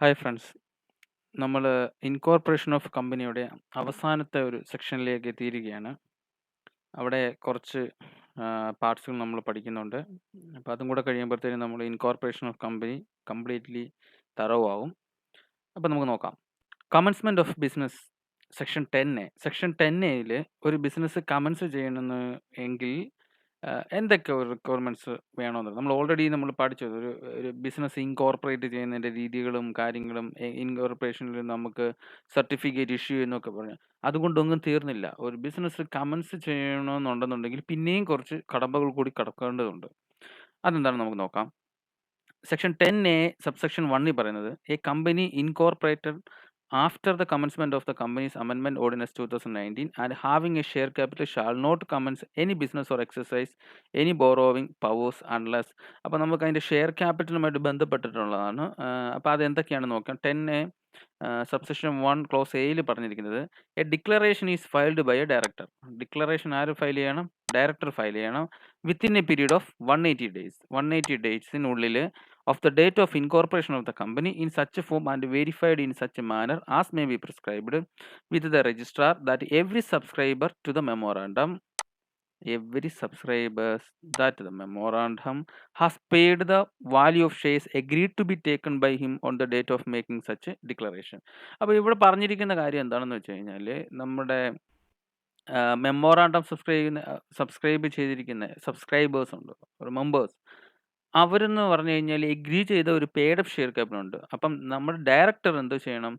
Hi friends. നമ്മൾ incorporation of കമ്പനിയുടെ അവസാനത്തെ ഒരു സെക്ഷനിലേക്ക് എത്തിയിരിക്കുകയാണ്. അവിടെ കുറച്ച് പാർട്സുകൾ നമ്മൾ പഠിക്കുന്നുണ്ട്. അപ്പോൾ അതും കൂടെ കഴിയുമ്പോഴത്തേനും നമ്മൾ ഇൻകോർപ്പറേഷൻ ഓഫ് കമ്പനി കംപ്ലീറ്റ്ലി തറവ് ആവും. അപ്പോൾ നമുക്ക് നോക്കാം. Commencement of business section 10A. Section 10Aയിൽ ഒരു ബിസിനസ് കമൻസ് ചെയ്യണമെന്ന് എങ്കിൽ എന്തൊക്കെ ഒരു റിക്വയർമെന്റ്സ് വേണമെന്നുള്ളത് നമ്മൾ ഓൾറെഡി പഠിച്ചത്. ഒരു ഒരു ബിസിനസ് ഇൻകോർപ്പറേറ്റ് ചെയ്യുന്നതിന്റെ രീതികളും കാര്യങ്ങളും ഇൻകോർപ്പറേഷനിൽ നമുക്ക് സർട്ടിഫിക്കറ്റ് ഇഷ്യൂ എന്നൊക്കെ പറഞ്ഞു. അതുകൊണ്ടൊന്നും തീർന്നില്ല. ഒരു ബിസിനസ് കമൻസ് ചെയ്യണമെന്നുണ്ടെന്നുണ്ടെങ്കിൽ പിന്നെയും കുറച്ച് കടമ്പകൾ കൂടി കടക്കേണ്ടതുണ്ട്. അതെന്താണെന്ന് നമുക്ക് നോക്കാം. സെക്ഷൻ 10A സബ്സെക്ഷൻ 1 പറയുന്നത് a company incorporated after the commencement of the companies അമെൻമെന്റ് ordinance 2019 and having a share capital shall not commence any business or exercise any borrowing powers unless. അപ്പോൾ നമുക്ക് അതിൻ്റെ ഷെയർ ക്യാപിറ്റലുമായിട്ട് ബന്ധപ്പെട്ടിട്ടുള്ളതാണ്. അപ്പോൾ അതെന്തൊക്കെയാണെന്ന് നോക്കാം. 10A സബ്സെക്ഷൻ 1 ക്ലോസ് എയിൽ പറഞ്ഞിരിക്കുന്നത് a declaration is filed by a director. Declaration ആര് file ചെയ്യണം? ഡയറക്ടർ ഫയൽ ചെയ്യണം. Within a period of 180 days. 180 ഡേയ്സിനുള്ളിൽ of the date of incorporation of the company in such a form and verified in such a manner as may be prescribed with the registrar that every subscriber to the memorandum has paid the value of shares agreed to be taken by him on the date of making such a declaration. അപ്പോൾ ഇവിടെ പറഞ്ഞിരിക്കുന്ന കാര്യം എന്താണെന്ന് വെച്ച് കഴിഞ്ഞാൽ നമ്മുടെ memorandum subscribe ചെയ്തിരിക്കുന്ന subscribers ഉണ്ട്, മെമ്പേഴ്സ്. അവരെന്ന് പറഞ്ഞു കഴിഞ്ഞാൽ എഗ്രി ചെയ്ത ഒരു പെയ്ഡ് അപ്പ് ഷെയർ ക്യാപിറ്റൽ ഉണ്ട്. അപ്പം നമ്മുടെ ഡയറക്ടർ എന്ത് ചെയ്യണം?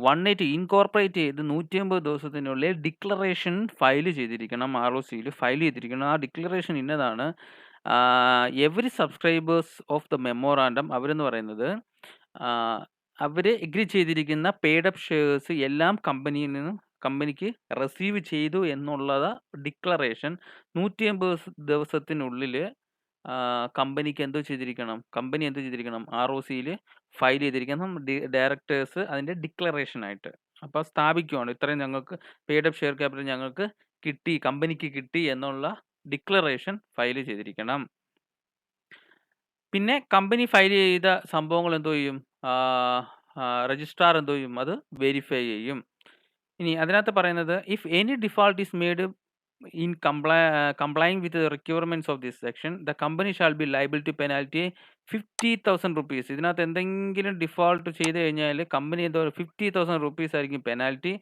180 ഇൻകോർപ്പറേറ്റ് ചെയ്ത് 180 ദിവസത്തിനുള്ളിൽ ഡിക്ലറേഷൻ ഫയൽ ചെയ്തിരിക്കണം. ROCയിൽ ഫയൽ ചെയ്തിരിക്കണം. ആ ഡിക്ലറേഷൻ ഇന്നതാണ്. Every subscribers of the memorandum അവരെന്ന് പറയുന്നത് അവർ എഗ്രി ചെയ്തിരിക്കുന്ന പെയ്ഡ് അപ്പ് ഷെയർസ് എല്ലാം കമ്പനിയിൽ നിന്നും കമ്പനിക്ക് റിസീവ് ചെയ്തു എന്നുള്ളത് ഡിക്ലറേഷൻ 180 ദിവസത്തിനുള്ളിൽ കമ്പനിക്ക് എന്ത് ചെയ്തിരിക്കണം? കമ്പനി എന്ത് ചെയ്തിരിക്കണം? ROCയിൽ ഫയൽ ചെയ്തിരിക്കണം. ഡയറക്ടേഴ്സ് അതിൻ്റെ ഡിക്ലറേഷനായിട്ട്. അപ്പോൾ സ്ഥാപിക്കുകയാണ് ഇത്രയും ഞങ്ങൾക്ക് പെയ്ഡ് അപ്പ് ഷെയർ ക്യാപിറ്റൽ ഞങ്ങൾക്ക് കിട്ടി, കമ്പനിക്ക് കിട്ടി എന്നുള്ള ഡിക്ലറേഷൻ ഫയൽ ചെയ്തിരിക്കണം. പിന്നെ കമ്പനി ഫയൽ ചെയ്ത സംഭവങ്ങൾ എന്തോ ചെയ്യും? രജിസ്ട്രാർ എന്തോ ചെയ്യും? അത് വെരിഫൈ ചെയ്യും. ഇനി അതിനകത്ത് പറയുന്നത് if any default is made in complying with the requirements of this section, the company shall be liable to penalty 50,000 rupees. ഇതിനകത്ത് എന്തെങ്കിലും ഡിഫോൾട്ട് ചെയ്ത് കഴിഞ്ഞാൽ കമ്പനി എന്തോ 50,000 rupees ആയിരിക്കും penalty.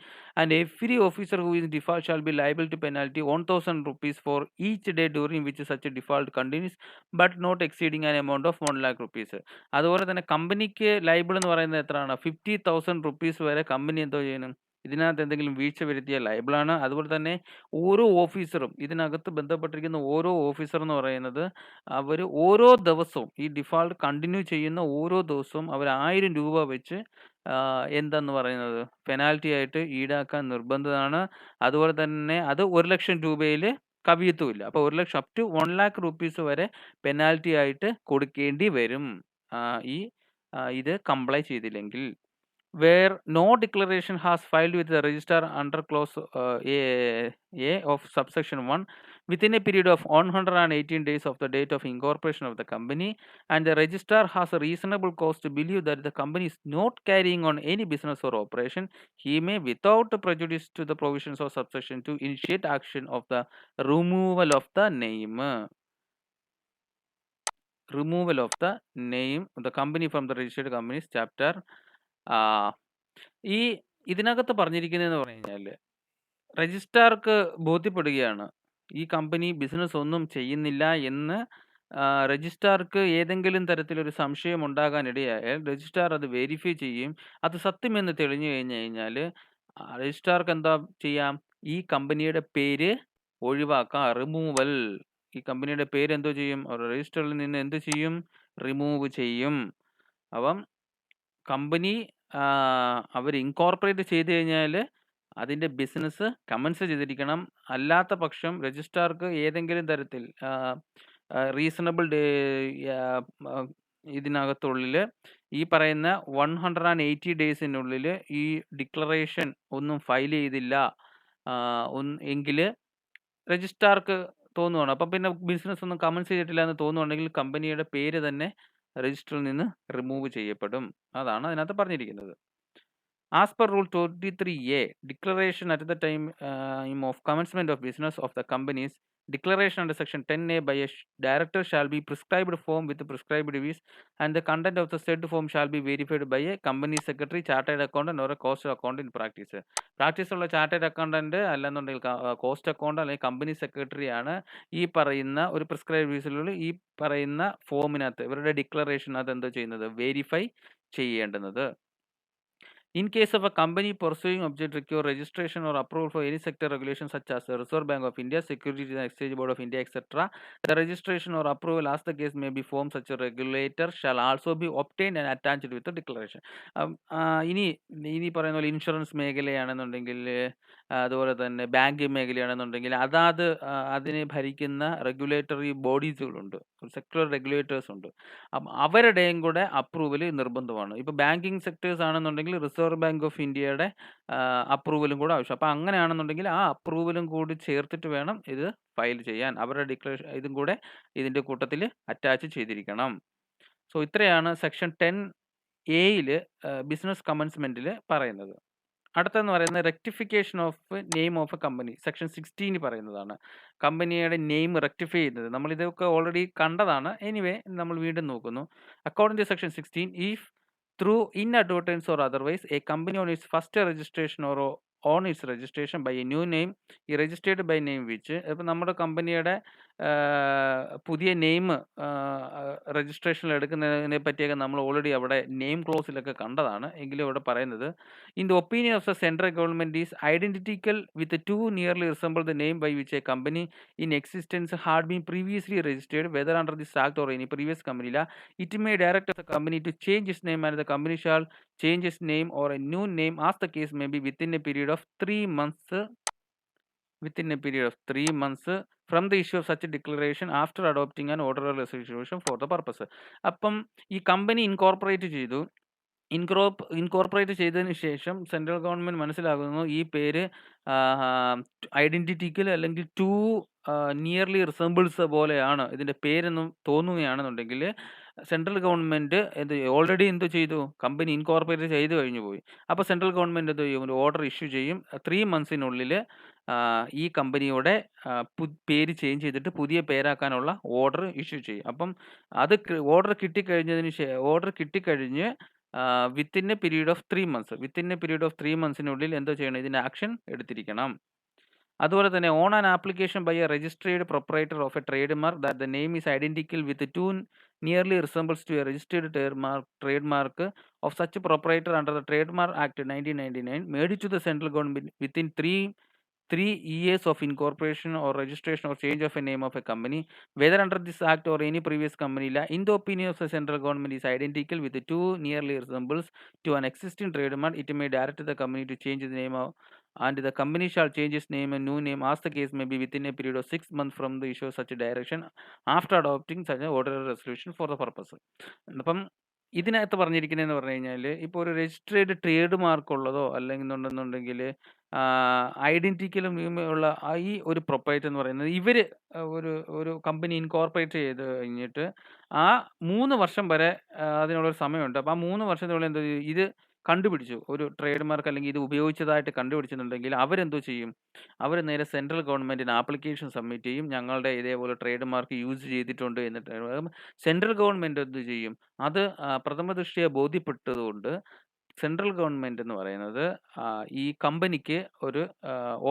And every officer who is default shall be liable to penalty 1,000 rupees for each day during which such default continues but not exceeding an amount of 1 lakh rupees. അതുപോലെ തന്നെ കമ്പനിക്ക് liable എന്ന് പറയുന്നത് എത്രയാണ്? 50,000 rupees വരെ company എന്തോ ചെയ്യണം? ഇതിനകത്ത് എന്തെങ്കിലും വീഴ്ച വരുത്തിയാൽ ലയബിളാണ്. അതുപോലെ തന്നെ ഓരോ ഓഫീസറും ഇതിനകത്ത് ബന്ധപ്പെട്ടിരിക്കുന്ന ഓരോ ഓഫീസർ എന്ന് പറയുന്നത് അവർ ഓരോ ദിവസവും ഈ ഡിഫാൾട്ട് കണ്ടിന്യൂ ചെയ്യുന്ന ഓരോ ദിവസവും അവർ 1000 രൂപ വെച്ച് എന്തെന്ന് പറയുന്നത് പെനാൽറ്റി ആയിട്ട് ഈടാക്കാൻ നിർബന്ധിതമാണ്. അതുപോലെ തന്നെ അത് 1,00,000 രൂപയിൽ കവിയത്തുമില്ല. അപ്പോൾ 1,00,000 അപ് ടു 1 lakh rupees വരെ പെനാൽറ്റി ആയിട്ട് കൊടുക്കേണ്ടി വരും ഇത് കംപ്ലൈ ചെയ്തില്ലെങ്കിൽ. Where no declaration has filed with the registrar under clause A of subsection 1 within a period of 118 days of the date of incorporation of the company, and the registrar has a reasonable cause to believe that the company is not carrying on any business or operation, he may, without prejudice to the provisions of subsection 2, initiate action of the removal of the name. Removal of the name of the company from the registered companies chapter. ഈ ഇതിനകത്ത് പറഞ്ഞിരിക്കുന്നതെന്ന് പറഞ്ഞു കഴിഞ്ഞാൽ രജിസ്ട്രാർക്ക് ബോധ്യപ്പെടുകയാണ് ഈ company business ഒന്നും ചെയ്യുന്നില്ല എന്ന്. രജിസ്ട്രാർക്ക് ഏതെങ്കിലും തരത്തിലൊരു സംശയം ഉണ്ടാകാനിടയായാൽ രജിസ്ട്രാർ അത് വെരിഫൈ ചെയ്യും. അത് സത്യമെന്ന് തെളിഞ്ഞു കഴിഞ്ഞാൽ രജിസ്ട്രാർക്ക് എന്താ ചെയ്യാം? ഈ കമ്പനിയുടെ പേര് ഒഴിവാക്കാം. റിമൂവൽ. ഈ കമ്പനിയുടെ പേര് എന്തോ ചെയ്യും? രജിസ്റ്ററിൽ നിന്ന് എന്ത് ചെയ്യും? റിമൂവ് ചെയ്യും. അപ്പം കമ്പനി അവർ ഇൻകോർപ്പറേറ്റ് ചെയ്ത് കഴിഞ്ഞാൽ അതിൻ്റെ ബിസിനസ് കമൻസ് ചെയ്തിരിക്കണം. അല്ലാത്ത പക്ഷം രജിസ്ട്രാർക്ക് ഏതെങ്കിലും തരത്തിൽ റീസണബിൾ ഇതിനകത്തുള്ളിൽ ഈ പറയുന്ന 180 ഡേയ്സിനുള്ളിൽ ഈ ഡിക്ലറേഷൻ ഒന്നും ഫയൽ ചെയ്തില്ല എങ്കിൽ രജിസ്ട്രാർക്ക് തോന്നുവാണ്. അപ്പം പിന്നെ ബിസിനസ് ഒന്നും കമൻസ് ചെയ്തിട്ടില്ല എന്ന് തോന്നുവാണെങ്കിൽ കമ്പനിയുടെ പേര് തന്നെ രജിസ്റ്ററിൽ നിന്ന് റിമൂവ് ചെയ്യപ്പെടും. അതാണ് അതിനകത്ത് പറഞ്ഞിരിക്കുന്നത്. As per Rule 23A, declaration at the time of commencement of business of the companies, declaration under Section 10A by a director shall be prescribed form with prescribed fees, and the content of the said form shall be verified by a company secretary, chartered accountant, or a cost accountant in practice. പ്രാക്ടീസുള്ള chartered accountant അല്ലെന്നുണ്ടെങ്കിൽ cost account അല്ലെങ്കിൽ company secretary ആണ് ഈ പറയുന്ന ഒരു prescribe ഫീസിലുള്ള ഈ പറയുന്ന ഫോമിനകത്ത് ഇവരുടെ ഡിക്ലറേഷനകത്ത് എന്തോ ചെയ്യുന്നത് verify ചെയ്യേണ്ടുന്നത്. In case of a company pursuing object require registration or approval for any sector regulation such as the Reserve Bank of India, Securities and Exchange Board of India, etc., the registration or approval, as the case may be, form such a regulator shall also be obtained and attached with the declaration. ഇനി പറയുന്ന പോലെ insurance മേഖലയാണെന്നുണ്ടെങ്കിൽ അതുപോലെ തന്നെ banking മേഖലയാണെന്നുണ്ടെങ്കിൽ അതിനെ ഭരിക്കുന്ന regulatory ബോഡീസുകളുണ്ട്, sectoral regulators ഉണ്ട്. അപ്പം അവരുടെയും കൂടെ അപ്രൂവൽ നിർബന്ധമാണ്. ഇപ്പോൾ ബാങ്കിങ് സെക്ടേഴ്സ് ആണെന്നുണ്ടെങ്കിൽ റിസർവ് ബാങ്ക് ഓഫ് ഇന്ത്യയുടെ അപ്രൂവലും കൂടെ ആവശ്യം. അപ്പോൾ അങ്ങനെയാണെന്നുണ്ടെങ്കിൽ ആ അപ്രൂവലും കൂടി ചേർത്തിട്ട് വേണം ഇത് ഫയൽ ചെയ്യാൻ. അവരുടെ ഡിക്ലറേഷൻ ഇതും കൂടെ ഇതിൻ്റെ കൂട്ടത്തിൽ അറ്റാച്ച് ചെയ്തിരിക്കണം. സോ ഇത്രയാണ് സെക്ഷൻ 10A ബിസിനസ് കമൻസ്മെൻറ്റിൽ പറയുന്നത്. അടുത്തെന്ന് പറയുന്നത് rectification of name of a company. Section 16 പറയുന്നതാണ് കമ്പനിയുടെ നെയിം റെക്ടിഫൈ ചെയ്യുന്നത്. നമ്മൾ ഇതൊക്കെ ഓൾറെഡി കണ്ടതാണ്. എനിവേ നമ്മൾ വീണ്ടും നോക്കുന്നു. According to section 16, if through inadvertence or otherwise a company on its first registration or on its registration by a new name ഈ രജിസ്റ്റേർഡ് ബൈ നെയിം വിച്ച് ഇപ്പം നമ്മുടെ കമ്പനിയുടെ പുതിയ നെയിം രജിസ്ട്രേഷനിൽ എടുക്കുന്നതിനെ പറ്റിയൊക്കെ നമ്മൾ ഓൾറെഡി അവിടെ നെയിം ക്ലോസിലൊക്കെ കണ്ടതാണ്. എങ്കിലും ഇവിടെ പറയുന്നത് in the opinion of the central government is identical with to nearly resemble the name by which a company in existence had been previously registered, whether under this act or any previous company law, it may direct the company to change its name, and the company shall change its name or a new name as the case may be within a period of 3 months. From the issue of such a declaration after adopting an order or resolution for the purpose. അപ്പം ഈ company incorporate ചെയ്തതിന് ശേഷം central government മനസ്സിലാക്കുന്നു ഈ പേര് ഐഡൻറ്റിറ്റിക്കൽ അല്ലെങ്കിൽ to nearly resembles പോലെയാണ് ഇതിൻ്റെ പേരെന്നും തോന്നുകയാണെന്നുണ്ടെങ്കിൽ സെൻട്രൽ ഗവൺമെൻറ് ഓൾറെഡി എന്ത് ചെയ്തു, കമ്പനി ഇൻകോർപ്പറേറ്റ് ചെയ്ത് കഴിഞ്ഞു പോയി. അപ്പോൾ സെൻട്രൽ ഗവൺമെൻറ് എന്ത് ചെയ്യും, ഒരു ഓർഡർ ഇഷ്യൂ ചെയ്യും. 3 monthsനുള്ളിൽ ഈ കമ്പനിയുടെ പേര് ചേഞ്ച് ചെയ്തിട്ട് പുതിയ പേരാക്കാനുള്ള ഓർഡർ ഇഷ്യൂ ചെയ്യും. അപ്പം അത് ഓർഡർ കിട്ടിക്കഴിഞ്ഞ് വിത്തിൻ എ പീരീഡ് ഓഫ് 3 monthsനുള്ളിൽ എന്തോ ചെയ്യണം, ഇതിന് ആക്ഷൻ എടുത്തിരിക്കണം. അതുപോലെ തന്നെ on an application by a registered proprietor of a trade mark that the name is identical with to nearly resembles to a registered trade mark of such proprietor under the trade mark act 1999 made to the central government within 3 years of incorporation or registration or change of a name of a company, whether under this act or any previous company law, in the opinion of the central government is identical with the two nearly resembles to an existing trademark, it may direct the company to change the name of, and the company shall change its name and new name as the case may be within a period of 6 months from the issue of such a direction after adopting such an order or resolution for the purpose. അപ്പം ഇതിനകത്ത് പറഞ്ഞിരിക്കുന്നതെന്ന് പറഞ്ഞു കഴിഞ്ഞാൽ ഇപ്പോൾ ഒരു registered trade mark ഉള്ളതോ അല്ലെങ്കിൽ ഐഡൻറ്റിക്കലും ഉള്ള ഈ ഒരു പ്രൊപ്പറേറ്റർ എന്ന് പറയുന്നത് ഇവർ ഒരു കമ്പനി ഇൻകോർപ്പറേറ്റ് ചെയ്ത് കഴിഞ്ഞിട്ട് ആ 3 വർഷം വരെ അതിനുള്ളൊരു സമയമുണ്ട്. അപ്പോൾ ആ 3 വർഷത്തിനുള്ളിൽ എന്തോ ഇത് കണ്ടുപിടിച്ചു, ഒരു ട്രേഡ് മാർക്ക് അല്ലെങ്കിൽ ഇത് ഉപയോഗിച്ചതായിട്ട് കണ്ടുപിടിച്ചിട്ടുണ്ടെങ്കിൽ അവരെന്തോ ചെയ്യും, അവർ നേരെ സെൻട്രൽ ഗവൺമെൻറ്റിന് ആപ്ലിക്കേഷൻ സബ്മിറ്റ് ചെയ്യും, ഞങ്ങളുടെ ഇതേപോലെ ട്രേഡ് മാർക്ക് യൂസ് ചെയ്തിട്ടുണ്ട് എന്നിട്ട് സെൻട്രൽ ഗവൺമെൻറ് എന്ത് ചെയ്യും, അത് പ്രഥമ ദൃഷ്ടിയെ ബോധ്യപ്പെട്ടതുകൊണ്ട് സെൻട്രൽ ഗവൺമെൻറ് എന്ന് പറയുന്നത് ഈ കമ്പനിക്ക് ഒരു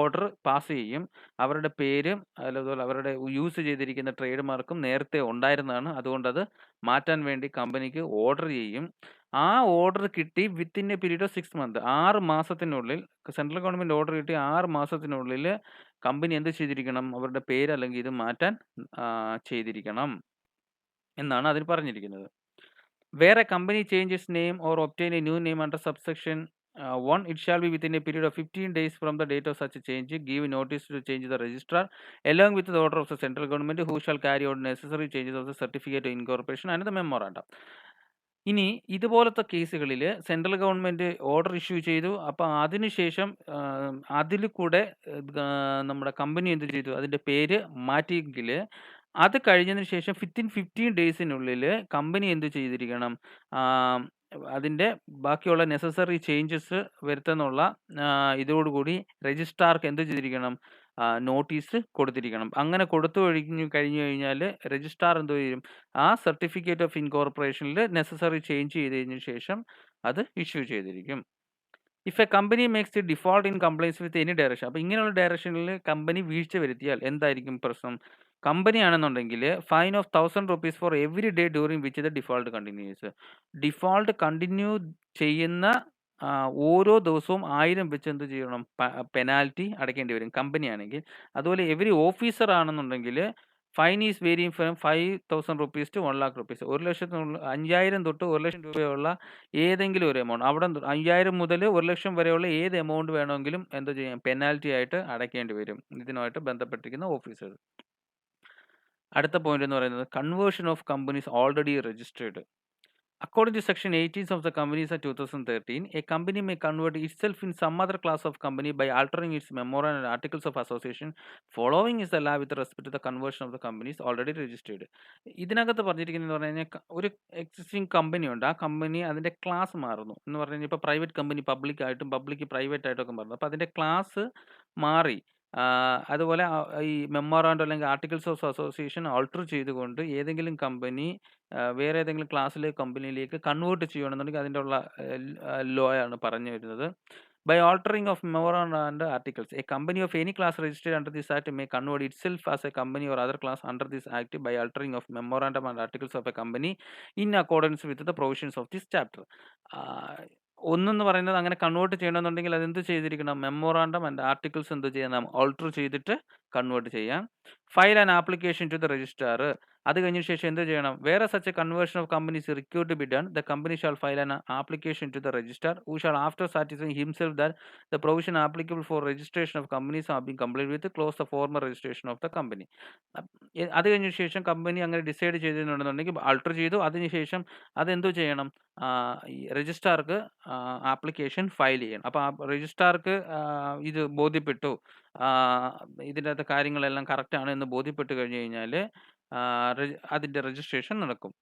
ഓർഡർ പാസ് ചെയ്യും. അവരുടെ പേരും അതുപോലെ അവരുടെ യൂസ് ചെയ്തിരിക്കുന്ന ട്രേഡ് മാർക്കും നേരത്തെ ഉണ്ടായിരുന്നതാണ്, അതുകൊണ്ട് അത് മാറ്റാൻ വേണ്ടി കമ്പനിക്ക് ഓർഡർ ചെയ്യും. ആ ഓർഡർ കിട്ടി within a period of 6 months, 6 മാസത്തിനുള്ളിൽ സെൻട്രൽ ഗവൺമെൻറ് ഓർഡർ കിട്ടി 6 മാസത്തിനുള്ളിൽ കമ്പനി എന്ത് ചെയ്തിരിക്കണം, അവരുടെ പേര് അല്ലെങ്കിൽ ഇത് മാറ്റാൻ ചെയ്തിരിക്കണം എന്നാണ് അതിൽ പറഞ്ഞിരിക്കുന്നത്. Where a company changes name or obtain a new name under subsection 1, it shall be within a period of 15 days from the date of such a change, give notice to change the registrar along with the order of the central government, who shall carry out necessary changes of the certificate of incorporation and the memorandum. ഇനി ഇതുപോലത്തെ കേസുകളിൽ central government order issue ചെയ്തു. അപ്പോൾ അതിനുശേഷം അതിൽ കൂടെ നമ്മുടെ company എന്ത് ചെയ്തു, അതിൻ്റെ പേര് മാറ്റിയെങ്കിൽ അത് കഴിഞ്ഞതിന് ശേഷം വിത്തിൻ 15 ഡേയ്സിനുള്ളിൽ കമ്പനി എന്ത് ചെയ്തിരിക്കണം? ആം, അതിൻ്റെ ബാക്കിയുള്ള നെസസറി ചേഞ്ചസ് വരുത്തുന്നുള്ള ഇതോടുകൂടി രജിസ്ട്രാർക്ക് എന്ത് ചെയ്തിരിക്കണം? നോട്ടീസ് കൊടുത്തിരിക്കണം. അങ്ങനെ കൊടുത്തു കഴിഞ്ഞു കഴിഞ്ഞാൽ രജിസ്ട്രാർ എന്ത് ചെയ്യും? ആ സർട്ടിഫിക്കറ്റ് ഓഫ് ഇൻകോർപ്പറേഷനിൽ നെസസറി ചേഞ്ച് ചെയ്തതിന് ശേഷം അത് ഇഷ്യൂ ചെയ്തിരിക്കും. If A company makes the default in compliance with any direction, അപ്പോൾ ഇങ്ങനെയുള്ള ഡയറക്ഷനിൽ കമ്പനി വീഴ്ച വരുത്തിയാൽ എന്തായിരിക്കും പ്രശ്നം? കമ്പനി ആണെന്നുണ്ടെങ്കിൽ fine of 1000 rupees for every day during which the default continuous. Default continue ചെയ്യുന്ന ഓരോ ദിവസവും 1000 വെച്ച് എന്ത് ചെയ്യണം? പെനാൽറ്റി അടയ്ക്കേണ്ടി വരും കമ്പനി ആണെങ്കിൽ. അതുപോലെ എവരി ഓഫീസർ ആണെന്നുണ്ടെങ്കിൽ fine is varying from 5000 rupees to 1,00,000 rupees. 5000 തൊട്ട് 1,00,000 രൂപയുള്ള ഏതെങ്കിലും ഒരു എമൗണ്ട്, അവിടെ 5000 മുതൽ 1,00,000 വരെയുള്ള ഏത് എമൗണ്ട് വേണമെങ്കിലും എന്ത് ചെയ്യാം? പെനാൽറ്റി ആയിട്ട് അടയ്ക്കേണ്ടി വരും ഇതിനുമായിട്ട് ബന്ധപ്പെട്ടിരിക്കുന്ന ഓഫീസേഴ്സ്. അടുത്ത പോയിന്റ് എന്ന് പറയുന്നത് conversion of companies already registered. According to Section 18 of the Companies Act 2013, a company may convert itself in some other class of company by altering its memorandum and articles of association following is the law with respect to the conversion of the companies already registered. ഇതിനകത്ത് പറഞ്ഞിരിക്കുന്നത് പറഞ്ഞു കഴിഞ്ഞാൽ ഒരു existing company ഉണ്ട്, ആ company അതിൻ്റെ class മാറുന്നു എന്ന് പറഞ്ഞു കഴിഞ്ഞാൽ ഇപ്പോൾ പ്രൈവറ്റ് കമ്പനി പബ്ലിക് ആയിട്ടും പബ്ലിക് പ്രൈവറ്റ് ആയിട്ടും ഒക്കെ മാറുന്നു. അപ്പോൾ അതിൻ്റെ ക്ലാസ് മാറി. അതുപോലെ ഈ മെമ്മോറാണ്ടം അല്ലെങ്കിൽ ആർട്ടിക്കിൾസ് ഓഫ് അസോസിയേഷൻ ആൾട്ടർ ചെയ്തുകൊണ്ട് ഏതെങ്കിലും കമ്പനി വേറെ ഏതെങ്കിലും ക്ലാസ്സിലെ കമ്പനിയിലേക്ക് കൺവേർട്ട് ചെയ്യുകയാണെന്നുണ്ടെങ്കിൽ അതിൻ്റെ ഉള്ള ലോ ആണ് പറഞ്ഞു വരുന്നത്. By altering of memorandum and articles, a company of any class registered under this act may convert itself as a company or other class under this act by altering of memorandum and articles of a company in accordance with the provisions of this chapter. ഒന്നെന്ന് പറയുന്നത് അങ്ങനെ convert ചെയ്യണമെന്നുണ്ടെങ്കിൽ അതെന്ത് ചെയ്തിരിക്കണം? Memorandum and articles എന്ത് ചെയ്യണം? Alter ചെയ്തിട്ട് convert ചെയ്യാം. File an application to the registrar. അത് കഴിഞ്ഞ ശേഷം എന്ത് ചെയ്യണം? Where such a conversion of companies required to be done, the company shall file an application to the registrar who shall after satisfying himself that the provision applicable for registration of companies have been complete with clause the former registration of the company. അത് കഴിഞ്ഞ ശേഷം company അങ്ങനെ decide ചെയ്തിട്ടുണ്ടെന്നുണ്ടെങ്കിൽ alter ചെയ്തു, അതിനുശേഷം അതെന്തോ ചെയ്യണം? ഈ രജിസ്ട്രാർക്ക് application file ചെയ്യണം. അപ്പോൾ ആ രജിസ്ട്രാർക്ക് ഇത് ബോധ്യപ്പെട്ടു, ഇതിൻ്റെ അകത്തെ കാര്യങ്ങളെല്ലാം കറക്റ്റാണ് എന്ന് ബോധ്യപ്പെട്ട് കഴിഞ്ഞ് കഴിഞ്ഞാൽ അതിൻ്റെ രജിസ്ട്രേഷൻ നടക്കും.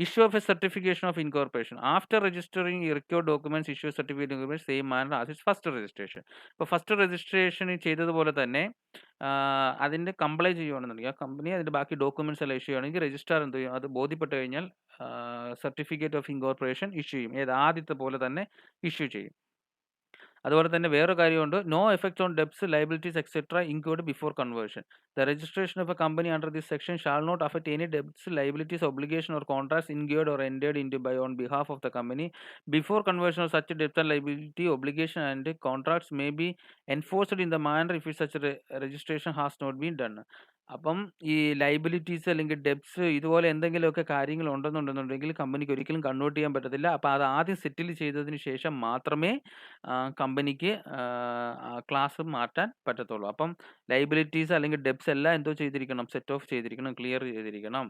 Issue of A certification of incorporation after registering required documents issue certificate same manor as it's first registration. ഇപ്പോൾ ഫസ്റ്റ് രജിസ്ട്രേഷൻ ചെയ്തതുപോലെ തന്നെ അതിൻ്റെ കംപ്ലൈ ചെയ്യുകയാണെന്നുണ്ടെങ്കിൽ ആ കമ്പനി അതിൻ്റെ ബാക്കി ഡോക്യുമെന്റ്സ് എല്ലാം ഇഷ്യൂ ചെയ്യുകയാണെങ്കിൽ രജിസ്ട്രാർ എന്ത് ചെയ്യും? അത് ബോധ്യപ്പെട്ട് കഴിഞ്ഞാൽ സർട്ടിഫിക്കറ്റ് ഓഫ് ഇൻകോർപ്പറേഷൻ ഇഷ്യൂ ചെയ്യും. ആദ്യത്തെ പോലെ തന്നെ ഇഷ്യൂ ചെയ്യും. അതുപോലെ തന്നെ വേറൊരു കാര്യമുണ്ട്, no effect on debts liabilities etcetera include before conversion. The registration of a company under this section shall not affect any debts liabilities obligation or contracts incurred or entered into by on behalf of the company before conversion of such debts and liability obligation and contracts may be enforced in the manner if such registration has not been done. അപ്പം ഈ liabilities അല്ലെങ്കിൽ ഡെബ്റ്റ്സ് ഇതുപോലെ എന്തെങ്കിലുമൊക്കെ കാര്യങ്ങൾ ഉണ്ടെന്നുണ്ടെന്നുണ്ടെങ്കിൽ കമ്പനിക്ക് ഒരിക്കലും convert ചെയ്യാൻ പറ്റത്തില്ല. അപ്പോൾ അത് ആദ്യം സെറ്റിൽ ചെയ്തതിന് ശേഷം മാത്രമേ കമ്പനിക്ക് ക്ലാസ് മാറ്റാൻ പറ്റത്തുള്ളൂ. അപ്പം ലയബിലിറ്റീസ് അല്ലെങ്കിൽ ഡെബ്റ്റ്സ് എല്ലാം എന്തോ ചെയ്തിരിക്കണം? സെറ്റ് ഓഫ് ചെയ്തിരിക്കണം, ക്ലിയർ ചെയ്തിരിക്കണം.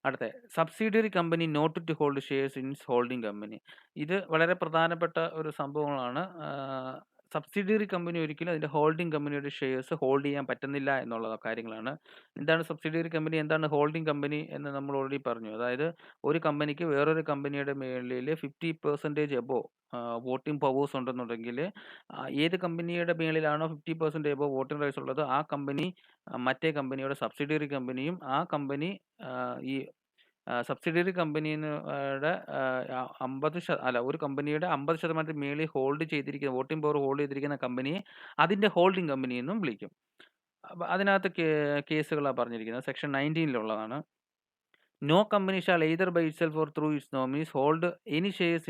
അടുത്ത subsidiary company not to hold shares in holding company. ഇത് വളരെ പ്രധാനപ്പെട്ട ഒരു സംഭവങ്ങളാണ്. സബ്സിഡിയറി കമ്പനി ഒരിക്കലും അതിൻ്റെ ഹോൾഡിംഗ് കമ്പനിയുടെ ഷെയർസ് ഹോൾഡ് ചെയ്യാൻ പറ്റുന്നില്ല എന്നുള്ള കാര്യങ്ങളാണ്. എന്താണ് സബ്സിഡിയറി കമ്പനി, എന്താണ് ഹോൾഡിംഗ് കമ്പനി എന്ന് നമ്മൾ ഓൾറെഡി പറഞ്ഞു. അതായത് ഒരു കമ്പനിക്ക് വേറൊരു കമ്പനിയുടെ മേളിൽ 50% എബോവ് വോട്ടിംഗ് പവേഴ്സ് ഉണ്ടെന്നുണ്ടെങ്കിൽ ഏത് കമ്പനിയുടെ മേളിലാണോ 50% എബോവ് വോട്ടിംഗ് റൈറ്റ്സ് ഉള്ളത് ആ കമ്പനി മറ്റേ കമ്പനിയുടെ സബ്സിഡിയറി കമ്പനിയും, ആ കമ്പനി ഈ സബ്സിഡിയറി കമ്പനിയുടെ 50% ഒരു കമ്പനിയുടെ 50% മേളിൽ ഹോൾഡ് ചെയ്തിരിക്കുന്ന വോട്ടിംഗ് പവർ ഹോൾഡ് ചെയ്തിരിക്കുന്ന കമ്പനിയെ അതിൻ്റെ ഹോൾഡിംഗ് കമ്പനി എന്നും വിളിക്കും. അപ്പോൾ അതിനകത്ത് കേസുകളാണ് പറഞ്ഞിരിക്കുന്നത്. സെക്ഷൻ 19-ലുള്ളതാണ്. No company shall either by itself or through its nominees hold any shares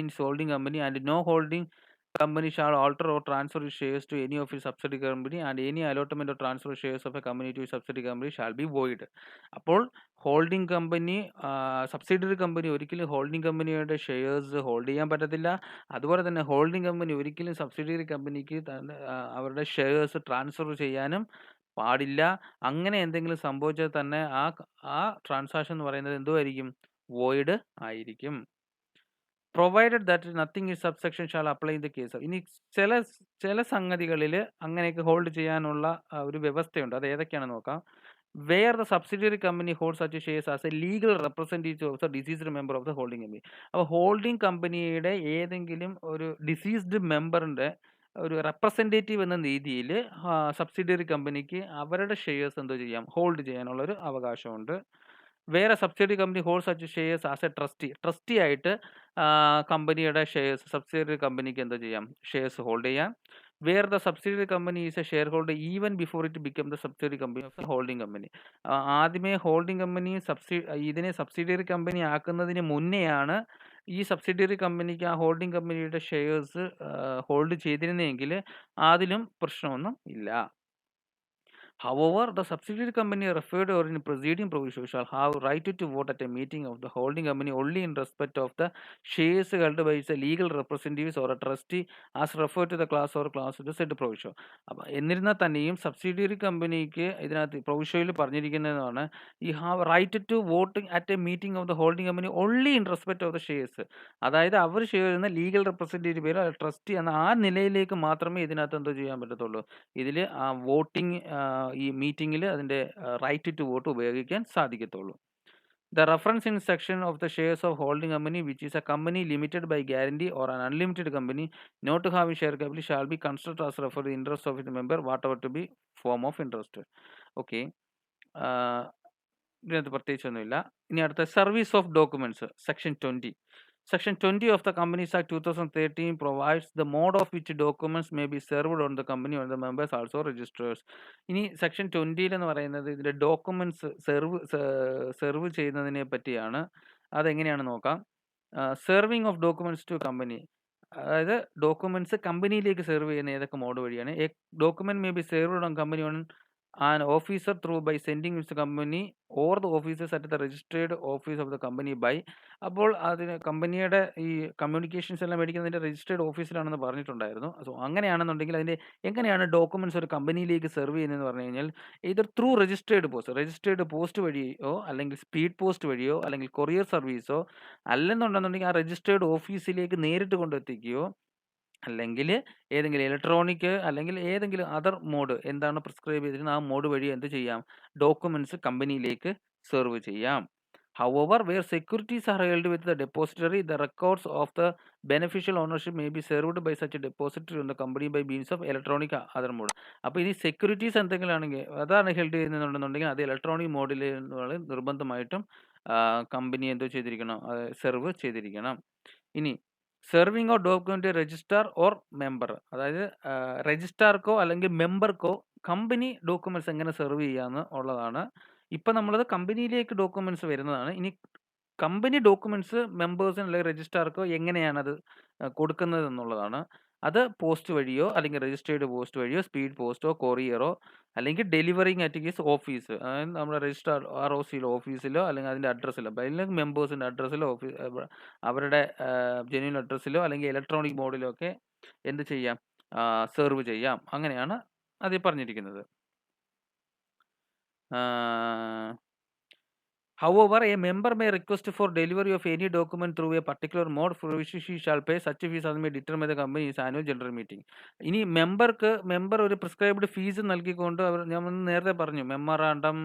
in holding company and no holding company shall alter or transfer its shares to any of its subsidiary company and any allotment or transfer of shares of a company to its subsidiary company shall be void. അപ്പോൾ holding company subsidiary company ഒരിക്കലും holding കമ്പനിയുടെ shares hold ചെയ്യാൻ പറ്റത്തില്ല. അതുപോലെ തന്നെ holding company ഒരിക്കലും subsidiary കമ്പനിക്ക് അവരുടെ ഷെയർസ് ട്രാൻസ്ഫർ ചെയ്യാനും പാടില്ല. അങ്ങനെ എന്തെങ്കിലും സംഭവിച്ചാൽ തന്നെ ആ ട്രാൻസാക്ഷൻ എന്ന് പറയുന്നത് എന്തുമായിരിക്കും? വോയിഡ് ആയിരിക്കും. Provided that nothing in subsection shall apply in the case. ഇനി ചില സംഗതികളിൽ അങ്ങനെയൊക്കെ ഹോൾഡ് ചെയ്യാനുള്ള ഒരു വ്യവസ്ഥയുണ്ട്. അത് ഏതൊക്കെയാണെന്ന് നോക്കാം. where the subsidiary company holds such shares as a legal representative of the deceased member of the holding company. അപ്പോൾ ഹോൾഡിംഗ് കമ്പനിയുടെ ഏതെങ്കിലും ഒരു ഡിസീസ്ഡ് മെമ്പറിൻ്റെ ഒരു റെപ്രസെൻറ്റേറ്റീവ് എന്ന രീതിയിൽ സബ്സിഡിയറി കമ്പനിക്ക് അവരുടെ ഷെയർസ് എന്തോ ചെയ്യാം, ഹോൾഡ് ചെയ്യാനുള്ളൊരു അവകാശമുണ്ട്. Where subsidiary company hold such shares as a trustee ആയിട്ട് കമ്പനിയുടെ ഷെയർസ് സബ്സിഡിയറി കമ്പനിക്ക് എന്തോ ചെയ്യാം, ഷെയർസ് ഹോൾഡ് ചെയ്യാം. Where the subsidiary company is a share holder even before it become the subsidiary company of the holding company. ആദ്യമേ holding company ഇതിനെ subsidiary company ആക്കുന്നതിന് മുന്നെയാണ് ഈ സബ്സിഡിയറി കമ്പനിക്ക് ആ ഹോൾഡിംഗ് കമ്പനിയുടെ ഷെയർസ് ഹോൾഡ് ചെയ്തിരുന്നെങ്കിൽ അതിലും പ്രശ്നമൊന്നും ഇല്ല. However, the subsidiary company referred or in preceding provision shall have right to vote at a meeting of the holding company only in respect of the shares held by its legal representatives or a trustee as referred to the class or class of the said provision. അപ്പം എന്നിരുന്നാൽ തന്നെയും subsidiary കമ്പനിക്ക് ഇതിനകത്ത് പ്രൊവിഷനിൽ പറഞ്ഞിരിക്കുന്നതാണ് ഈ have right to voting at a meeting of the holding company only in respect of the shares. അതായത് അവർ ഷെയർ ചെയ്യുന്ന ലീഗൽ റെപ്രസെൻറ്റേറ്റീവ് പേര് ട്രസ്റ്റി എന്ന ആ നിലയിലേക്ക് മാത്രമേ ഇതിനകത്ത് എന്തോ ചെയ്യാൻ പറ്റത്തുള്ളൂ, ഇതിൽ ആ വോട്ടിംഗ് ഈ മീറ്റിംഗിൽ അതിൻ്റെ റൈറ്റ് ടു വോട്ട് ഉപയോഗിക്കാൻ സാധിക്കത്തുള്ളൂ. The reference in section of the shares of holding company which is a company limited by guarantee or an unlimited company not to have share capital shall be considered as refer the interest of its member whatever to be form of interest. Okay, ഇതിനകത്ത് പ്രത്യേകിച്ചൊന്നുമില്ല. ഇനി അടുത്ത service of documents section 20. Section 20 of the Companies Act 2013 provides the mode of which documents may be served on the company or the members also registers. ഇനി section 20 എന്ന് പറയുന്നത് ഇതിൻ്റെ documents serve ചെയ്യുന്നതിനെ പറ്റിയാണ്. അതെങ്ങനെയാണ് നോക്കാം. Serving of documents to company, അതായത് documents കമ്പനിയിലേക്ക് സെർവ് ചെയ്യുന്ന ഏതൊക്കെ മോഡ് വഴിയാണ്. A document may be served on company on an officer through by sending it to the company or the officers at the registered office of the company by. അപ്പോൾ അതിന് കമ്പനിയുടെ ഈ communications എല്ലാം മേടിക്കുന്നതിൻ്റെ registered ഓഫീസിലാണെന്ന് പറഞ്ഞിട്ടുണ്ടായിരുന്നു. So അങ്ങനെയാണെന്നുണ്ടെങ്കിൽ അതിൻ്റെ എങ്ങനെയാണ് documents ഒരു കമ്പനിയിലേക്ക് സെർവ് ചെയ്യുന്നതെന്ന് പറഞ്ഞു കഴിഞ്ഞാൽ ഇതർ ത്രൂ രജിസ്റ്റേർഡ് പോസ്റ്റ് വഴിയോ അല്ലെങ്കിൽ സ്പീഡ് പോസ്റ്റ് വഴിയോ അല്ലെങ്കിൽ കൊറിയർ സർവീസോ അല്ലെന്നുണ്ടെന്നുണ്ടെങ്കിൽ ആ രജിസ്റ്റേർഡ് ഓഫീസിലേക്ക് നേരിട്ട് കൊണ്ടെത്തിക്കുകയോ അല്ലെങ്കിൽ ഏതെങ്കിലും ഇലക്ട്രോണിക് അല്ലെങ്കിൽ ഏതെങ്കിലും അതർ മോഡ് എന്താണ് പ്രിസ്ക്രൈബ് ചെയ്തിരുന്നത് ആ മോഡ് വഴി എന്ത് ചെയ്യാം, ഡോക്യുമെന്റ്സ് കമ്പനിയിലേക്ക് സെർവ് ചെയ്യാം. However, where securities are held with the depository, the records of the beneficial ownership may be served by such a depository on the company by means of electronic other mode. അപ്പോൾ ഇനി securities എന്തെങ്കിലും ആണെങ്കിൽ അതാണ് held ചെയ്യുന്നുണ്ടെന്നുണ്ടെങ്കിൽ അത് electronic മോഡിൽ നിർബന്ധമായിട്ടും company എന്തോ ചെയ്തിരിക്കണം, സെർവ് ചെയ്തിരിക്കണം. ഇനി serving of document registrar or member, അതായത് രജിസ്ട്രാർക്കോ അല്ലെങ്കിൽ മെമ്പർക്കോ കമ്പനി ഡോക്യുമെന്റ്സ് എങ്ങനെ സെർവ് ചെയ്യാന്ന് ഉള്ളതാണ്. ഇപ്പം നമ്മളത് കമ്പനിയിലേക്ക് ഡോക്യുമെന്റ്സ് വരുന്നതാണ്. ഇനി കമ്പനി ഡോക്യുമെന്റ്സ് മെമ്പേഴ്സിന് അല്ലെങ്കിൽ രജിസ്ട്രാർക്കോ എങ്ങനെയാണത് കൊടുക്കുന്നത് എന്നുള്ളതാണ്. അത് പോസ്റ്റ് വഴിയോ അല്ലെങ്കിൽ രജിസ്റ്റേർഡ് പോസ്റ്റ് വഴിയോ സ്പീഡ് പോസ്റ്റോ കൊറിയറോ അല്ലെങ്കിൽ ഡെലിവറിങ് അറ്റ് ഹിസ് ഓഫീസ്, അതായത് നമ്മുടെ രജിസ്ട്രാർ ROCയിലോ ഓഫീസിലോ അല്ലെങ്കിൽ അതിൻ്റെ അഡ്രസ്സിലോ അല്ലെങ്കിൽ മെമ്പേഴ്സിൻ്റെ അഡ്രസ്സിലോ അവരുടെ ജെന്യൂൻ അഡ്രസ്സിലോ അല്ലെങ്കിൽ ഇലക്ട്രോണിക് മോഡിലോ ഒക്കെ എന്ത് ചെയ്യാം, സെർവ് ചെയ്യാം. അങ്ങനെയാണ് അതിൽ പറഞ്ഞിരിക്കുന്നത്. However, a member may request for delivery of any document through a particular mode for which she shall pay such fees as may determine by the company's annual general meeting. ഇനി member ഒരു prescribed fees നൽകിക്കൊണ്ട് ഞാൻ നേരത്തെ പറഞ്ഞു memorandum,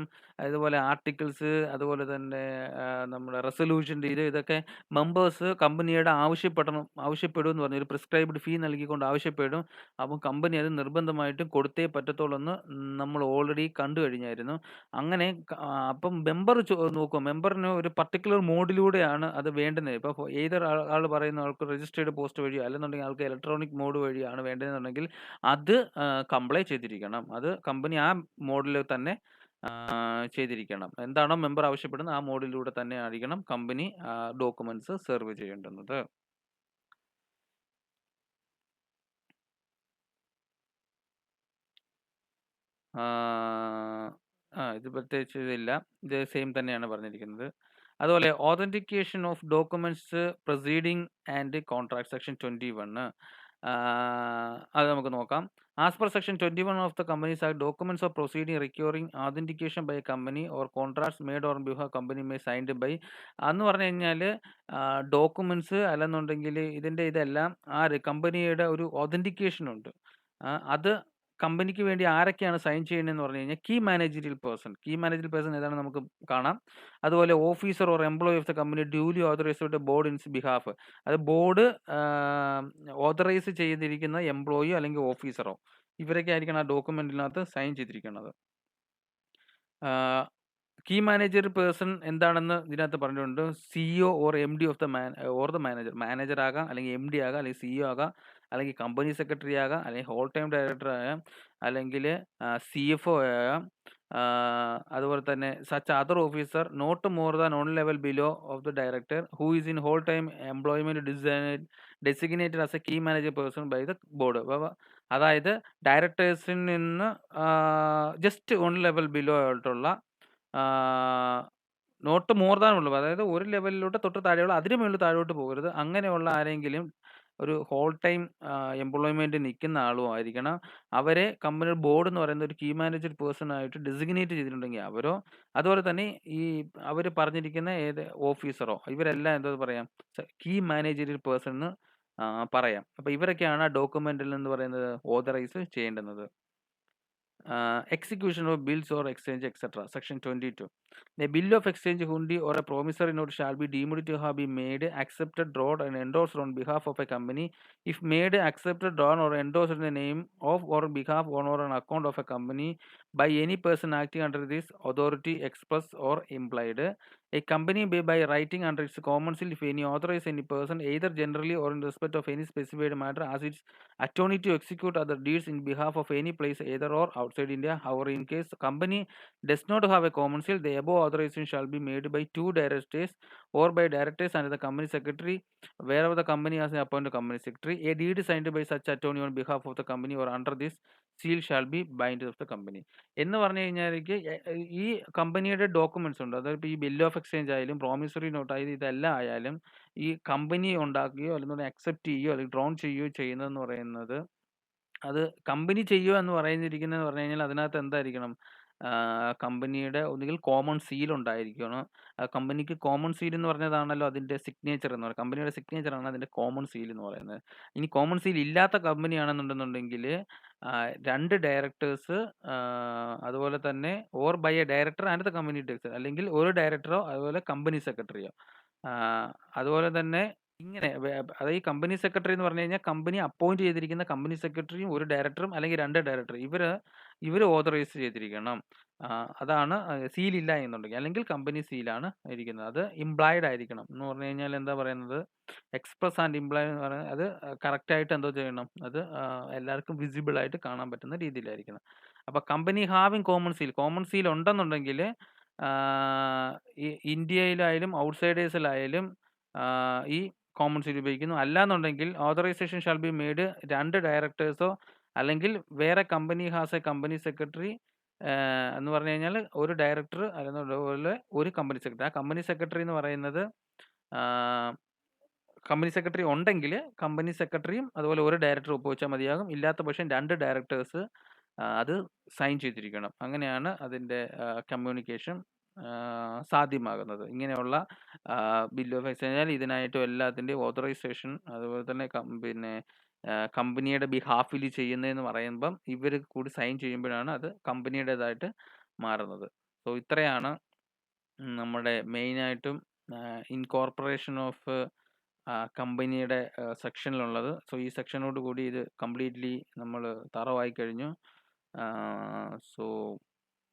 അതുപോലെ articles, അതുപോലെ തന്നെ നമ്മുടെ റെസൊല്യൂഷൻ്റെ ഇതൊക്കെ മെമ്പേഴ്സ് കമ്പനിയുടെ ആവശ്യപ്പെടും എന്ന് പറഞ്ഞു ഒരു പ്രിസ്ക്രൈബ്ഡ് ഫീ നൽകിക്കൊണ്ട് ആവശ്യപ്പെടും. അപ്പം കമ്പനി അത് നിർബന്ധമായിട്ടും കൊടുത്തേ പറ്റത്തുള്ളൂ എന്ന് നമ്മൾ ഓൾറെഡി കണ്ടു കഴിഞ്ഞായിരുന്നു. അങ്ങനെ അപ്പം മെമ്പർ നോക്കുക, മെമ്പറിന് ഒരു പർട്ടിക്കുലർ മോഡിലൂടെയാണ് അത് വേണ്ടുന്നത്. ഇപ്പോൾ ഏതൊരു ആൾ പറയുന്ന ആൾക്ക് രജിസ്റ്റേർഡ് പോസ്റ്റ് വഴിയോ അല്ലെന്നുണ്ടെങ്കിൽ ആൾക്ക് ഇലക്ട്രോണിക് മോഡ് വഴിയാണ് വേണ്ടതെന്നുണ്ടെങ്കിൽ അത് കംപ്ലൈ ചെയ്തിരിക്കണം. അത് കമ്പനി ആ മോഡിൽ തന്നെ ചെയ്തിരിക്കണം. എന്താണോ മെമ്പർ ആവശ്യപ്പെടുന്നത് ആ മോഡിലൂടെ തന്നെ ആയിരിക്കണം കമ്പനി ഡോക്യുമെന്റ്സ് സെർവ് ചെയ്യേണ്ടുന്നത്. ഇത് പ്രത്യേകിച്ച് ഇതില്ല, ഇത് സെയിം തന്നെയാണ് പറഞ്ഞിരിക്കുന്നത്. അതുപോലെ authentication of documents proceeding and contract section 21 അത് നമുക്ക് നോക്കാം. As per section 21 of the companies act documents of proceeding requiring authentication by company or contracts made on behalf company may signed by എന്ന് പറഞ്ഞു കഴിഞ്ഞാൽ documents അല്ലെന്നുണ്ടെങ്കിൽ ഇതെല്ലാം കമ്പനിയുടെ ഒരു ഓതന്റിക്കേഷൻ ഉണ്ട്. അത് കമ്പനിക്ക് വേണ്ടി ആരൊക്കെയാണ് സൈൻ ചെയ്യുന്നതെന്ന് പറഞ്ഞു കഴിഞ്ഞാൽ കീ മാനേജറിയൽ പേഴ്സൺ ഏതാണ് നമുക്ക് കാണാം. അതുപോലെ officer or employee of the company duly authorised board ins behalf. അത് ബോർഡ് ഓതറൈസ് ചെയ്തിരിക്കുന്ന എംപ്ലോയിയോ അല്ലെങ്കിൽ ഓഫീസറോ ഇവരൊക്കെ ആയിരിക്കണം ആ ഡോക്യുമെന്റിനകത്ത് സൈൻ ചെയ്തിരിക്കുന്നത്. കീ മാനേജർ പേഴ്സൺ എന്താണെന്ന് ഇതിനകത്ത് പറഞ്ഞിട്ടുണ്ട്. CEO or M D of the manager ആകാം, അല്ലെങ്കിൽ എം ഡി ആകാം, അല്ലെങ്കിൽ സിഇഒ ആകാം, അല്ലെങ്കിൽ കമ്പനി സെക്രട്ടറി ആകാം, അല്ലെങ്കിൽ ഹോൾ ടൈം ഡയറക്ടർ ആകാം, അല്ലെങ്കിൽ CFO ആകാം. അതുപോലെ തന്നെ such other officer not more than 1 level below of the director who is in whole time employment designated as a key manager person by the board. അതായത് ഡയറക്ടേഴ്സിൽ നിന്ന് ജസ്റ്റ് 1 ലെവൽ ബിലോ ആയിട്ടുള്ള not more than ഉള്ളൂ, അതായത് ഒരു ലെവലിലോട്ട് തൊട്ട് താഴെയുള്ള അതിന് മുകളിൽ താഴോട്ട് പോകരുത്. അങ്ങനെയുള്ള ആരെങ്കിലും ഒരു ഹോൾ ടൈം എംപ്ലോയ്മെന്റ് നിൽക്കുന്ന ആളും ആയിരിക്കണം. അവരെ കമ്പനി ബോർഡ് എന്ന് പറയുന്ന ഒരു കീ മാനേജർ പേഴ്സൺ ആയിട്ട് ഡെസിഗ്നേറ്റ് ചെയ്തിട്ടുണ്ടെങ്കിൽ അവരോ, അതുപോലെ തന്നെ ഈ അവർ പറഞ്ഞിരിക്കുന്ന ഏത് ഓഫീസറോ, ഇവരെല്ലാം എന്താ പറയാം കീ മാനേജറിയൽ പേഴ്സൺ എന്ന് പറയാം. അപ്പൊ ഇവരൊക്കെയാണ് ആ ഡോക്യുമെന്റിൽ എന്ന് പറയുന്നത് authorise ചെയ്യേണ്ടുന്നത്. Execution of bills or exchange, etc. Section 22. A bill of exchange, hundi, or a promissory note shall be deemed to have been made, accepted, drawn, and endorsed on behalf of a company if made, accepted, drawn, or endorsed in the name of or behalf on or on account of a company by any person acting under this authority, express or implied. A company may by writing under its common seal if any authorize any person either generally or in respect of any specified matter as its attorney to execute other deeds in behalf of any place either or outside India. However, in case the company does not have a common seal, the above authorization shall be made by 2 directors or by directors and the company secretary wherever the company has appointed company secretary. A deed signed by such attorney on behalf of the company or under this seal shall be bind of the company. എന്ന് പറഞ്ഞു കഴിഞ്ഞാൽ ഈ കമ്പനിയുടെ documents ഉണ്ട്, അതായത് ഈ bill of exchange ആയാലും promissory note ആയാലും ഇതെല്ലാം ആയാലും ഈ കമ്പനി ഉണ്ടാക്കുകയോ അല്ലെങ്കിൽ അക്സെപ്റ്റ് ചെയ്യുകയോ അല്ലെങ്കിൽ ഡ്രോൺ ചെയ്യുകയോ ചെയ്യുന്നതെന്ന് പറയുന്നത് അത് കമ്പനി ചെയ്യുക എന്ന് പറഞ്ഞിരിക്കുന്നതെന്ന് പറഞ്ഞു കഴിഞ്ഞാൽ അതിനകത്ത് എന്തായിരിക്കണം, കമ്പനിയുടെ ഒന്നുകിൽ കോമൺ സീൽ ഉണ്ടായിരിക്കണം. കമ്പനിക്ക് കോമൺ സീൽ എന്ന് പറഞ്ഞതാണല്ലോ അതിൻ്റെ സിഗ്നേച്ചർ എന്ന് പറയുന്നത്. കമ്പനിയുടെ സിഗ്നേച്ചറാണ് അതിൻ്റെ കോമൺ സീൽ എന്ന് പറയുന്നത്. ഇനി കോമൺ സീൽ ഇല്ലാത്ത കമ്പനിയാണെന്നുണ്ടെന്നുണ്ടെങ്കിൽ 2 ഡയറക്ടേഴ്സ്, അതുപോലെ തന്നെ or by a director and the company director, അല്ലെങ്കിൽ ഒരു ഡയറക്ടറോ അതുപോലെ കമ്പനി സെക്രട്ടറിയോ. അതുപോലെ തന്നെ ഇങ്ങനെ അതായത് ഈ കമ്പനി സെക്രട്ടറി എന്ന് പറഞ്ഞു കഴിഞ്ഞാൽ കമ്പനി അപ്പോയിന്റ് ചെയ്തിരിക്കുന്ന കമ്പനി സെക്രട്ടറിയും ഒരു ഡയറക്ടറും അല്ലെങ്കിൽ 2 ഡയറക്ടർ ഇവർ ഓതറൈസ് ചെയ്തിരിക്കണം. അതാണ് സീൽ ഇല്ല എന്നുണ്ടെങ്കിൽ, അല്ലെങ്കിൽ കമ്പനി സീലാണ് ഇരിക്കുന്നത്. അത് ഇംപ്ലൈഡ് ആയിരിക്കണം എന്ന് പറഞ്ഞു കഴിഞ്ഞാൽ എന്താ പറയുന്നത്, എക്സ്പ്രസ് ആൻഡ് ഇംപ്ലൈഡ് എന്ന് പറയുന്നത് അത് കറക്റ്റായിട്ട് എന്തോ ചെയ്യണം, അത് എല്ലാവർക്കും വിസിബിൾ ആയിട്ട് കാണാൻ പറ്റുന്ന രീതിയിലായിരിക്കണം. അപ്പൊ കമ്പനി ഹാവിങ് കോമൺ സീൽ ഉണ്ടെന്നുണ്ടെങ്കിൽ ഇന്ത്യയിലായാലും ഔട്ട്സൈഡേഴ്സിലായാലും ഈ കോമൺ സീൽ ഉപയോഗിക്കുന്നു. അല്ലാന്നുണ്ടെങ്കിൽ ഓതറൈസേഷൻ ഷാൽ ബി മെയ്ഡ് 2 ഡയറക്ടേഴ്സോ അല്ലെങ്കിൽ വേറെ company has A company secretary എന്ന് പറഞ്ഞു കഴിഞ്ഞാൽ ഒരു ഡയറക്ടർ അതുപോലെ ഒരു കമ്പനി സെക്രട്ടറി. ആ കമ്പനി സെക്രട്ടറി എന്ന് പറയുന്നത് കമ്പനി സെക്രട്ടറി ഉണ്ടെങ്കിൽ കമ്പനി സെക്രട്ടറിയും അതുപോലെ ഒരു ഡയറക്ടർ ഒപ്പുവെച്ചാൽ മതിയാകും. ഇല്ലാത്ത പക്ഷം 2 ഡയറക്ടേഴ്സ് അത് സൈൻ ചെയ്തിരിക്കണം. അങ്ങനെയാണ് അതിൻ്റെ കമ്മ്യൂണിക്കേഷൻ സാധ്യമാകുന്നത്. ഇങ്ങനെയുള്ള ബിൽ ഓഫ് എക്സ്ചേഞ്ച് ഇതിനായിട്ടും എല്ലാത്തിൻ്റെയും ഓതറൈസേഷൻ അതുപോലെ തന്നെ പിന്നെ കമ്പനിയുടെ ബിഹാഫിൽ ചെയ്യുന്നതെന്ന് പറയുമ്പം ഇവർ കൂടി സൈൻ ചെയ്യുമ്പോഴാണ് അത് കമ്പനിയുടേതായിട്ട് മാറുന്നത്. സോ ഇത്രയാണ് നമ്മുടെ മെയിനായിട്ടും ഇൻകോർപ്പറേഷൻ ഓഫ് കമ്പനിയുടെ സെക്ഷനിലുള്ളത്. സോ ഈ സെക്ഷനോട് കൂടി ഇത് കംപ്ലീറ്റ്ലി നമ്മൾ തറവായി കഴിഞ്ഞു. സോ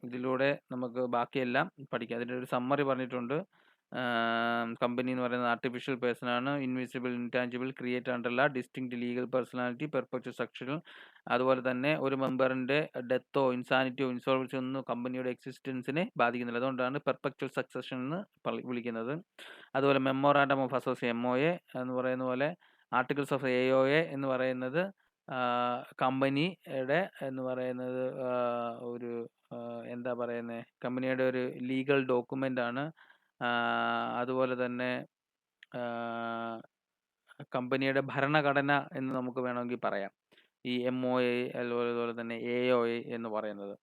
ഇതിലൂടെ നമുക്ക് ബാക്കിയെല്ലാം പഠിക്കാം. അതിൻ്റെ ഒരു സമ്മറി പറഞ്ഞിട്ടുണ്ട്. കമ്പനി എന്ന് പറയുന്നത് ആർട്ടിഫിഷ്യൽ പേഴ്സൺ ആണ്, ഇൻവിസിബിൾ, ഇൻടാഞ്ചിബിൾ, ക്രിയേറ്റ് അണ്ടർ ലാ, distinct legal personality, perpetual succession. അതുപോലെ തന്നെ ഒരു മെമ്പറിന്റെ ഡെത്തോ ഇൻസാനിറ്റിയോ ഇൻസോൾവൻസി ഒന്നും കമ്പനിയുടെ എക്സിസ്റ്റൻസിനെ ബാധിക്കുന്നില്ല. അതുകൊണ്ടാണ് പെർപെച്വൽ സക്സഷൻ എന്ന് വിളിക്കുന്നത്. അതുപോലെ മെമ്മോറാണ്ടം ഓഫ് അസോസിയേഷൻ MOA എന്ന് പറയുന്ന പോലെ ആർട്ടിക്കിൾസ് ഓഫ് AOA എന്ന് പറയുന്നത് കമ്പനിയുടെ എന്ന് പറയുന്നത് ഒരു എന്താ പറയുന്നത്, കമ്പനിയുടെ ഒരു ലീഗൽ ഡോക്യുമെന്റ് ആണ്. അതുപോലെ തന്നെ കമ്പനിയുടെ ഭരണഘടന എന്ന് നമുക്ക് വേണമെങ്കിൽ പറയാം ഈ MOA അതുപോലെ തന്നെ AOA എന്ന് പറയുന്നത്.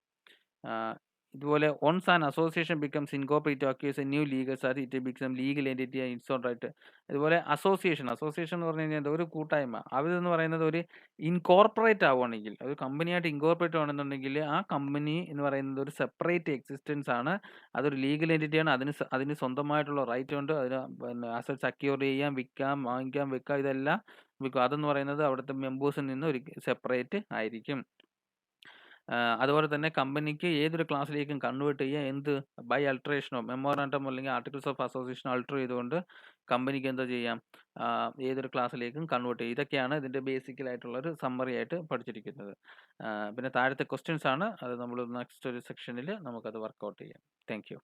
ഇതുപോലെ once an association becomes incorporate acquires a new legal status it become legal entity and its own right. ഇതുപോലെ അസോസിയേഷൻ എന്ന് പറഞ്ഞു കഴിഞ്ഞാൽ എന്താ? ഒരു കൂട്ടായ്മ. അവരെന്ന് പറയുന്നത് ഒരു ഇൻകോർപ്പറേറ്റ് ആവുകയാണെങ്കിൽ, ഒരു കമ്പനിയായിട്ട് ഇൻകോർപ്പറേറ്റ് ആവുകയാണെന്നുണ്ടെങ്കിൽ ആ കമ്പനി എന്ന് പറയുന്നത് ഒരു സെപ്പറേറ്റ് എക്സിസ്റ്റൻസ് ആണ്. അതൊരു ലീഗൽ എൻറ്റിറ്റിയാണ്. അതിന് സ്വന്തമായിട്ടുള്ള റൈറ്റ് ഉണ്ട്. അതിന് പിന്നെ അസറ്റ്സ് അക്യൂർ ചെയ്യാം, വിൽക്കാം, വാങ്ങിക്കാം, വെക്കാം, ഇതെല്ലാം വിൽക്കും. അതെന്ന് പറയുന്നത് അവിടുത്തെ മെമ്പേഴ്സിൽ നിന്ന് ഒരു സെപ്പറേറ്റ് ആയിരിക്കും. അതുപോലെ തന്നെ കമ്പനിക്ക് ഏതൊരു ക്ലാസ്സിലേക്കും കൺവേർട്ട് ചെയ്യാം. എന്ത്? ബൈ അൾട്ടറേഷനോ മെമ്മോറാണ്ടം അല്ലെങ്കിൽ ആർട്ടിക്കിൾസ് ഓഫ് അസോസിയേഷൻ അൾട്ടർ ചെയ്തുകൊണ്ട് കമ്പനിക്ക് എന്താ ചെയ്യാം? ഏതൊരു ക്ലാസ്സിലേക്കും കൺവേർട്ട് ചെയ്യാം. ഇതൊക്കെയാണ് ഇതിൻ്റെ ബേസിക്കലായിട്ടുള്ള ഒരു സമ്മറി ആയിട്ട് പഠിച്ചിരിക്കുന്നത്. പിന്നെ താഴത്തെ ക്വസ്റ്റ്യൻസ് ആണ്. അത് നമ്മൾ നെക്സ്റ്റ് ഒരു സെക്ഷനിൽ നമുക്കത് വർക്കൗട്ട് ചെയ്യാം. Thank you.